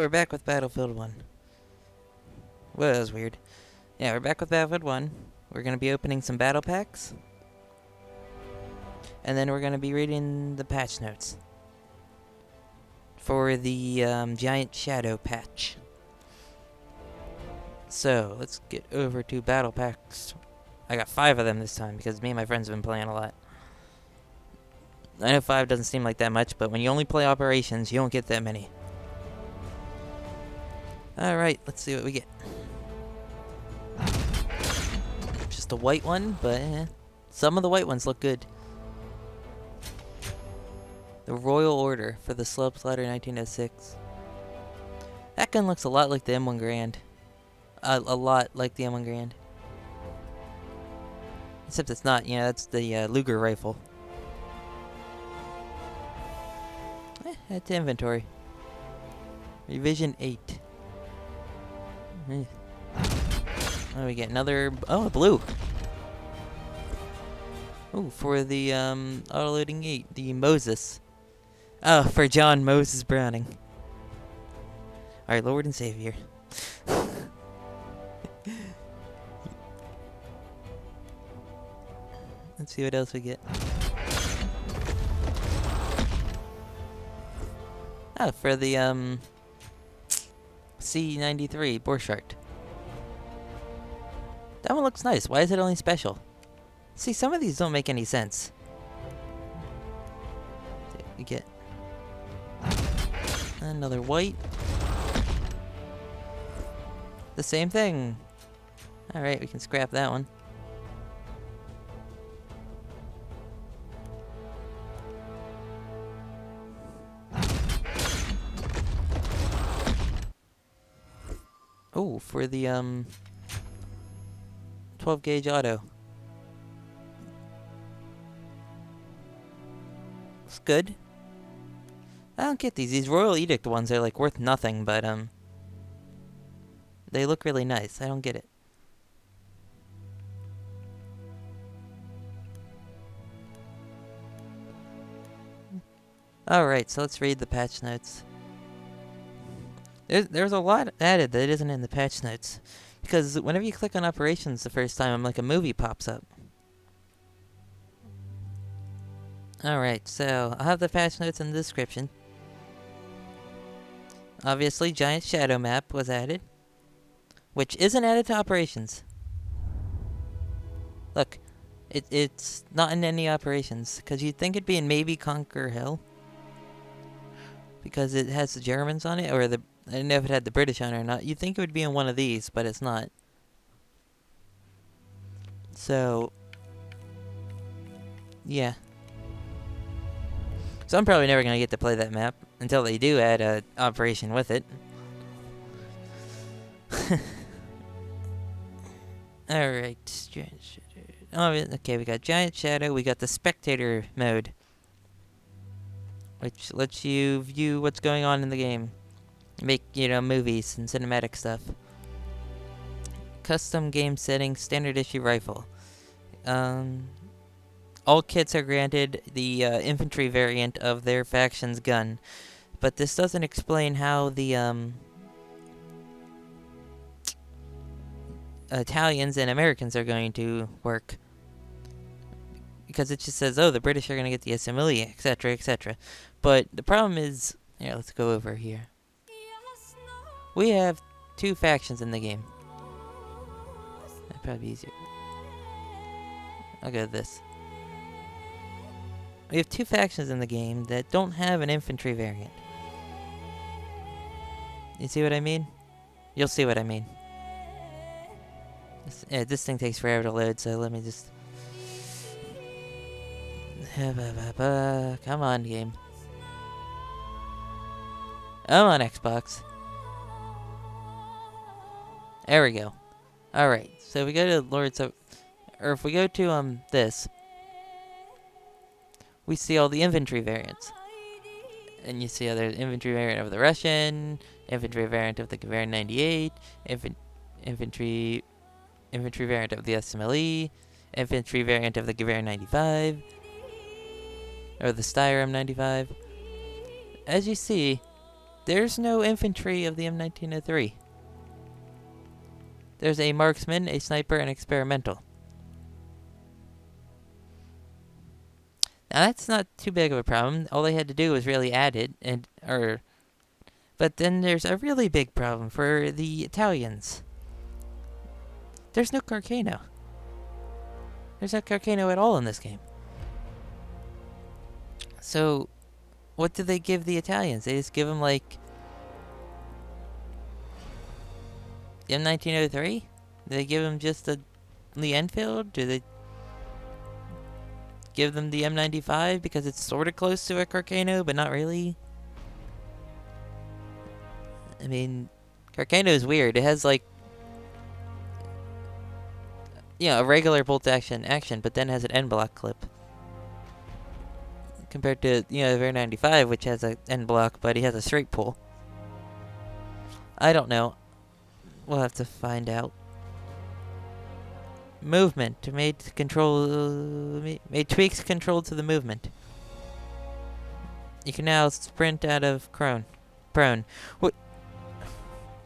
we're back with Battlefield 1. Well, that was weird. Yeah, we're back with Battlefield 1. We're going to be opening some battle packs. And then we're going to be reading the patch notes for the Giant Shadow patch. So, let's get over to battle packs. I got 5 of them this time because me and my friends have been playing a lot. I know 5 doesn't seem like that much, but when you only play operations, you don't get that many. Alright, let's see what we get. Just a white one, but some of the white ones look good. The Royal Order for the Slope Slider 1906. That gun looks a lot like the M1 Grand. A lot like the M1 Grand. Except it's not, that's the Luger rifle. That's inventory. Revision 8. Oh, we get another. Oh, blue. Oh, for the auto-loading 8, the Moses. Oh, for John Moses Browning. Our Lord and Savior. Let's see what else we get. Oh, for the C93 Borchardt. That one looks nice. Why is it only special? See, some of these don't make any sense. We get another white. The same thing. Alright, we can scrap that one. Oh, for the 12 gauge auto. It's good. I don't get these. These Royal Edict ones are like worth nothing, but they look really nice. I don't get it. Alright, so let's read the patch notes. There's a lot added that isn't in the patch notes. Because whenever you click on operations the first time, like a movie pops up. Alright, so I'll have the patch notes in the description. Obviously, Giant Shadow map was added. Which isn't added to operations. Look, it's not in any operations. Because you'd think it'd be in maybe Conquer Hell. Because it has the Germans on it, or I don't know if it had the British on it or not. You'd think it would be in one of these, but it's not. So, yeah. So I'm probably never going to get to play that map until they do add an operation with it. Alright. Okay, we got Giant Shadow. We got the Spectator mode, which lets you view what's going on in the game. Make, movies and cinematic stuff. Custom game settings, standard issue rifle. All kits are granted the infantry variant of their faction's gun. But this doesn't explain how the Italians and Americans are going to work. Because it just says, oh, the British are going to get the SMLE, etc., etc. But the problem is, let's go over here. We have 2 factions in the game. That'd probably be easier. I'll go with this. We have 2 factions in the game that don't have an infantry variant. You see what I mean? You'll see what I mean. This thing takes forever to load, so let me just... Come on, game. I'm on Xbox. There we go. Alright, so if we go to Lords of... Or if we go to, this... We see all the infantry variants. And you see how there's infantry variant of the Russian, infantry variant of the Gewehr 98, infantry variant of the SMLE, infantry variant of the Gewehr 95, or the Steyr M95. As you see, There's no infantry of the M1903. There's a marksman, a sniper, and experimental. Now that's not too big of a problem. All they had to do was really add it, but then there's a really big problem for the Italians. There's no Carcano. There's no Carcano at all in this game. So, what do they give the Italians? They just give them, like, the M1903? Do they give them just the Lee Enfield? Do they give them the M95 because it's sort of close to a Carcano, but not really? I mean, Carcano is weird. It has, like, a regular bolt action, but then has an end block clip. Compared to, the Ver 95, which has an end block, but he has a straight pull. I don't know. We'll have to find out. Movement. Made tweaks controlled to the movement. You can now sprint out of prone.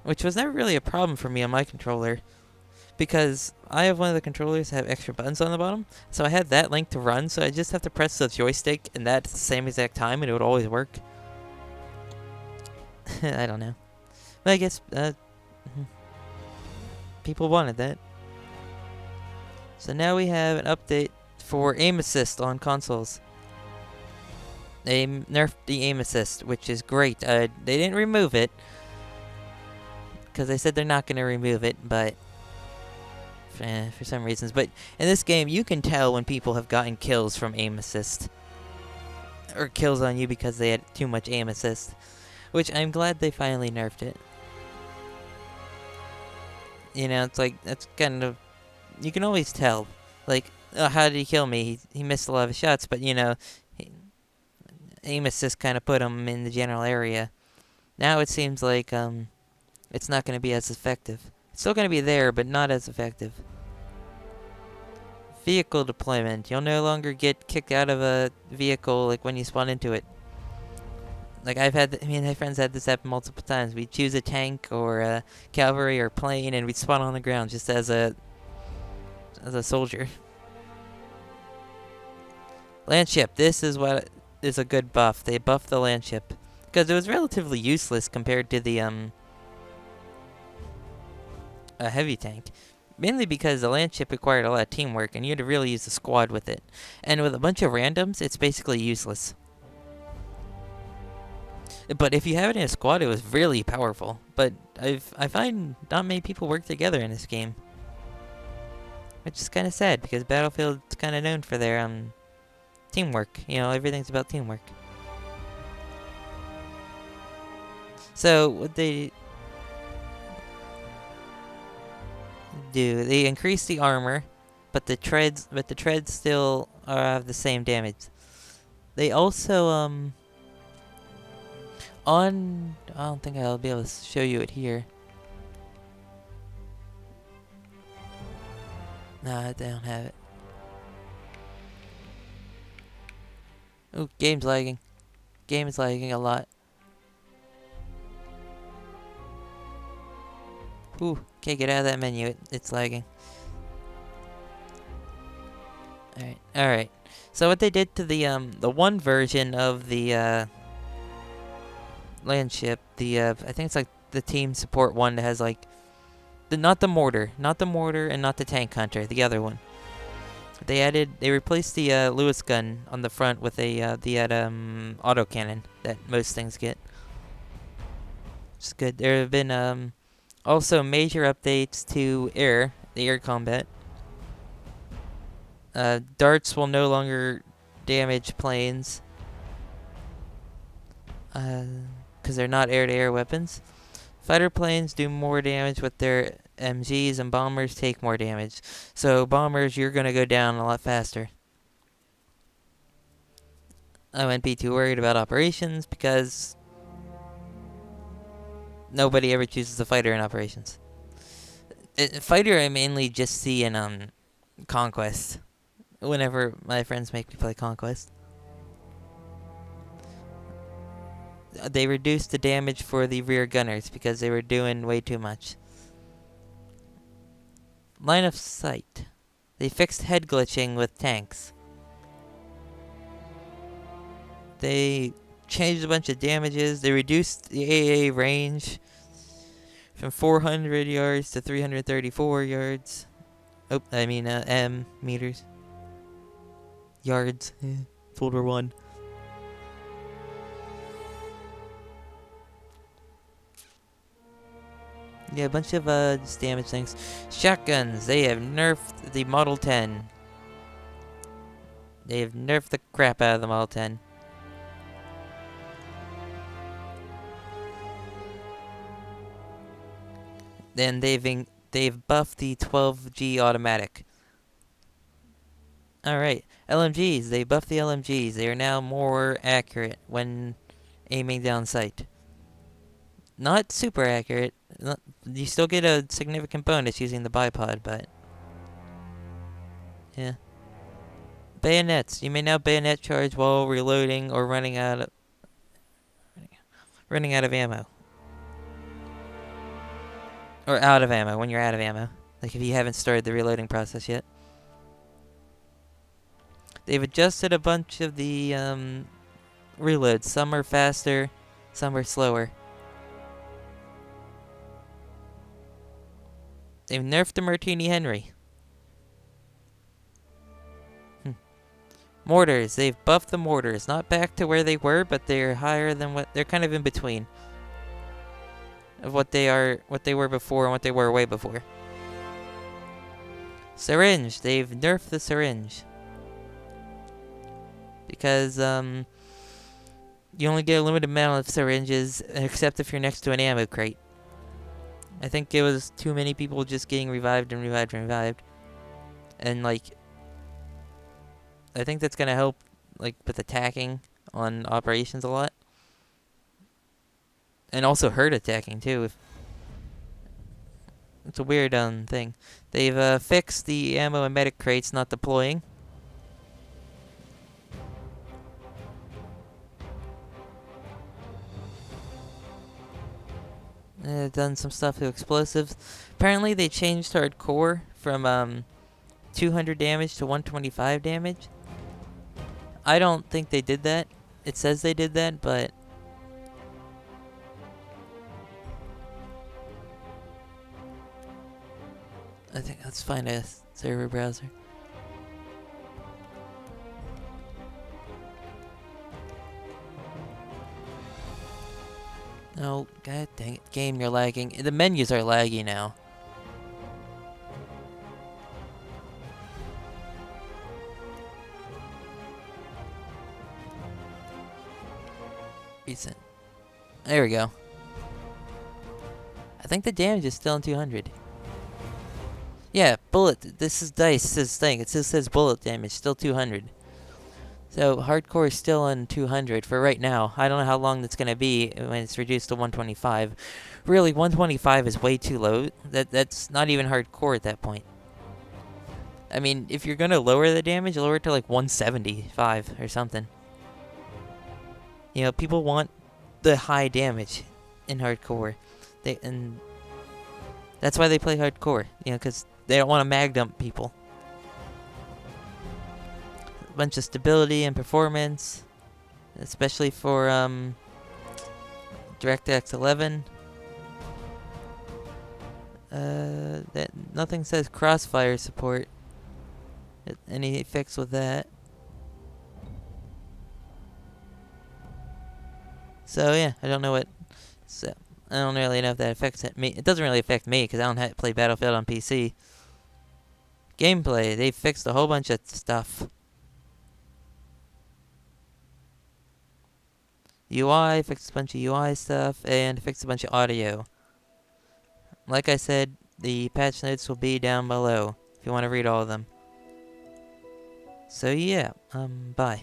Which was never really a problem for me on my controller, because I have one of the controllers that have extra buttons on the bottom, so I had that linked to run, so I just have to press the joystick and that at the same exact time, and it would always work. I don't know. But I guess, people wanted that. So now we have an update for aim assist on consoles. They nerfed the aim assist, which is great. They didn't remove it, because they said they're not going to remove it, but for some reasons. But in this game, you can tell when people have gotten kills from aim assist, or kills on you because they had too much aim assist, which I'm glad they finally nerfed it. It's like, that's kind of, you can always tell, like, how did he kill me? He missed a lot of shots, but aim assist kind of put him in the general area. Now it seems like it's not going to be as effective. It's still going to be there, but not as effective. Vehicle deployment. You'll no longer get kicked out of a vehicle like when you spawn into it. Like me and my friends had this happen multiple times. We'd choose a tank or a cavalry or plane, and we'd spawn on the ground just as a soldier. Landship. This is what is a good buff. They buffed the landship because it was relatively useless compared to the a heavy tank. Mainly because the landship required a lot of teamwork, and you had to really use the squad with it. And with a bunch of randoms, it's basically useless. But if you have it in a squad, it was really powerful. But I find not many people work together in this game, which is kind of sad, because Battlefield's kind of known for their teamwork. Everything's about teamwork. So what they do, they increase the armor, but the treads still have the same damage. They also I don't think I'll be able to show you it here. No, I don't have it. Oh, game's lagging. Game is lagging a lot. Ooh, can't get out of that menu. It's lagging. Alright. So what they did to the one version of the landship, I think it's like the team support one that has like not the mortar, and not the tank hunter, the other one. They replaced the Lewis gun on the front with the autocannon that most things get. Which is good. There have been also major updates to the air combat. Darts will no longer damage planes, because they're not air-to-air weapons. Fighter planes do more damage with their MGs, and bombers take more damage. So bombers, you're going to go down a lot faster. I wouldn't be too worried about operations, because nobody ever chooses a fighter in operations. Fighter I mainly just see in Conquest, whenever my friends make me play Conquest. they reduced the damage for the rear gunners because they were doing way too much. Line of sight. They fixed head glitching with tanks. They changed a bunch of damages. They reduced the AA range from 400 yards to 334 yards. Oh, I mean, meters. Yards. Folder 1. Yeah, a bunch of just damage things. Shotguns. They have nerfed the Model 10. They have nerfed the crap out of the Model 10. Then they've buffed the 12G automatic. Alright, LMGs. They buffed the LMGs. They are now more accurate when aiming down sight. Not super accurate. You still get a significant bonus using the bipod, but yeah. Bayonets. You may now bayonet charge while reloading or running out of ammo. Or out of ammo, when you're out of ammo. Like if you haven't started the reloading process yet. They've adjusted a bunch of the reloads. Some are faster, some are slower. They've nerfed the Martini Henry. Mortars. They've buffed the mortars. Not back to where they were, but they're higher than what... They're kind of in between. Of what they were before and what they were way before. Syringe. They've nerfed the syringe. Because, you only get a limited amount of syringes, except if you're next to an ammo crate. I think it was too many people just getting revived and revived and revived. And, like... I think that's gonna help, like, with attacking on operations a lot. And also hurt attacking, too. It's a weird, thing. They've, fixed the ammo and medic crates not deploying. Done some stuff to explosives. Apparently they changed hardcore from, 200 damage to 125 damage. I don't think they did that. It says they did that, but... I think let's find a server browser. No, god dang it. Game, you're lagging. The menus are laggy now. Recent. There we go. I think the damage is still in 200. Yeah, bullet. This is dice. This thing. It just says bullet damage. Still 200. So hardcore is still in 200 for right now. I don't know how long that's gonna be when it's reduced to 125. Really, 125 is way too low. That's not even hardcore at that point. I mean, if you're gonna lower the damage, lower it to like 175 or something. You know, people want the high damage in hardcore. And that's why they play hardcore. You know, because they don't want to mag dump people. A bunch of stability and performance, especially for DirectX 11. That nothing says crossfire support. Any fix with that? So yeah, I don't know what. So I don't really know if that affects me. It doesn't really affect me because I don't play Battlefield on PC. Gameplay, they fixed a whole bunch of stuff. UI, fixed a bunch of UI stuff, and fixed a bunch of audio. Like I said, the patch notes will be down below if you want to read all of them. So yeah, bye.